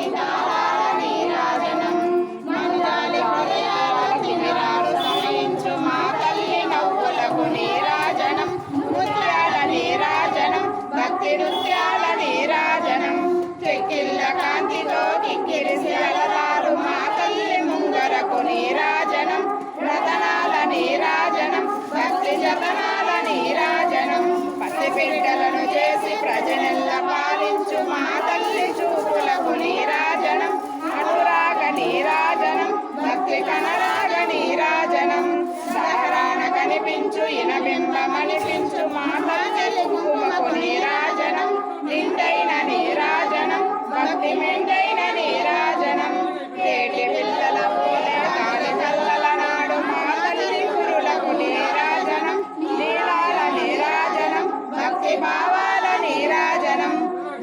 మణిహారాల నీరాజనం మంగాలి హృదయాలకి విరాడు సమయించు మా తల్లి నవ్వులకు నీరాజనం ముత్యాల నీరాజనం భక్తి నృత్యాల నీరాజనం చెక్కిళ్ళ కాంతితో కిక్కిరిసి అలరారు మా తల్లి ముంగరకు నీరాజనం రతనాల నీరాజనం భక్తి జతనాల నీరాజనం పసి బిడ్డలను చేసి ప్రజనెల్ల పాలించు మా తల్లి చూపులకు నీరాజనం అనురాగ నీరాజనం భక్తి కనరాగ నీరాజనం సహరాన కనిపించు ఇనబింబమనిపించు మా తల్లి కుంకుమకు నీరాజనం నిండైన నీరాజనం భక్తి మెండైన నీరాజనం తేటి పిల్లల పోలే తాళి కల్లల నాడు మా తల్లి గురులకు నీరాజనం నీలాల నీరాజనం భక్తి భావాల నీరాజనం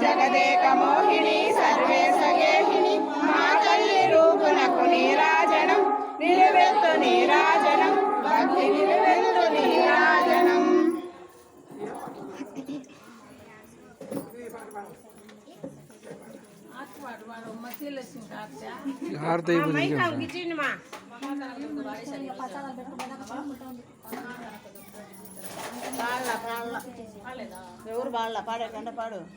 జగదేక మోహిని సర్వేశ గేహిని మా తల్లి రూపునకు నీరాజనం నిలువెత్తు నీరాజనం భక్తి నిలువెత్తు నీరాజనం. ఎవరు బాగా పాడే కంటే పాడు.